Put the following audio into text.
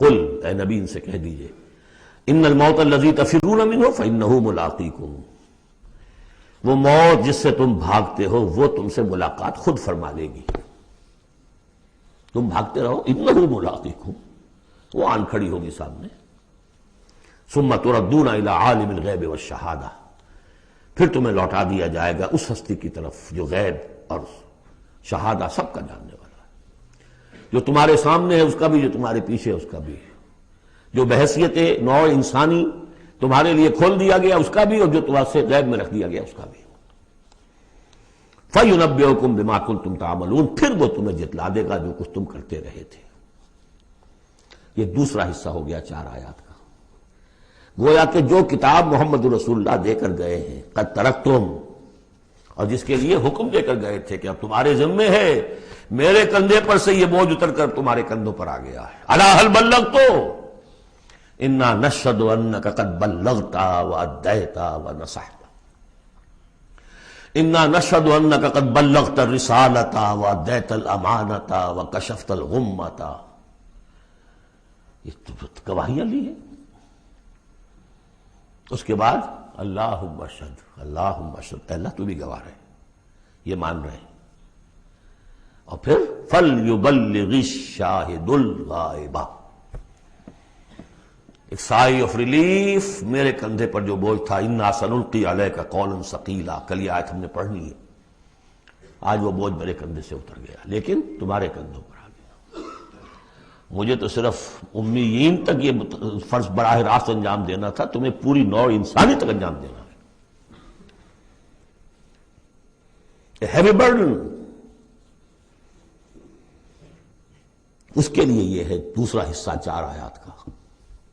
قل اے نبی ان سے کہہ دیجئے ان الموت الذی تفرون منہ فانہ ملاقیکم، وہ موت جس سے تم بھاگتے ہو وہ تم سے ملاقات خود فرما لے گی. تم بھاگتے رہو، انہ ملاقیکم، وہ آن کھڑی ہوگی سامنے. ثم تردون الی عالم الغیب والشہادہ، پھر تمہیں لوٹا دیا جائے گا اس ہستی کی طرف جو غیب اور شہادہ سب کا جاننے والا ہے، جو تمہارے سامنے ہے اس کا بھی، جو تمہارے پیچھے ہے اس کا بھی، جو بحیثیت نوع انسانی تمہارے لیے کھول دیا گیا اس کا بھی، اور جو تمہارے سے غیب میں رکھ دیا گیا اس کا بھی. فَيُنَبِّئُكُم بِمَا كُنتُمْ تَعْمَلُونَ، پھر وہ تمہیں جتلا دے گا جو کچھ تم کرتے رہے تھے. یہ دوسرا حصہ ہو گیا 4 آیات کا. گویا کہ جو کتاب محمد رسول اللہ دے کر گئے ہیں، قد ترکتم، اور جس کے لیے حکم دے کر گئے تھے کہ اب تمہارے ذمے ہے، میرے کندھے پر سے یہ بوجھ اتر کر تمہارے کندھوں پر آ گیا ہے. الا هل بلغت انا نشهد انك قد بلغت واديت ونصحت، انا نشهد انك قد بلغت الرسالة واديت الامانة وكشفت الغمة. یہ تو گواہیاں لی ہیں. اس کے بعد اللہم اشہد، اللہم اشہد، اللہ تو بھی گواہ رہے، یہ مان رہے ہیں. اور پھر فَلْيُبَلِّغِ الشَّاهِدُ الْغَائِبَ، ایک سائی آف ریلیف. میرے کندھے پر جو بوجھ تھا، اِنَّا سَنُلْقِي عَلَيْكَ قَوْلًا ثَقِيلًا، کل یہ آیت ہم نے پڑھنی ہے. آج وہ بوجھ میرے کندھے سے اتر گیا، لیکن تمہارے کندھوں پر آ گیا. مجھے تو صرف امیین تک یہ فرض براہ راست انجام دینا تھا، تمہیں پوری نوع انسانی تک انجام دینا ہے. A heavy burden. اس کے لیے یہ ہے دوسرا حصہ 4 آیات کا.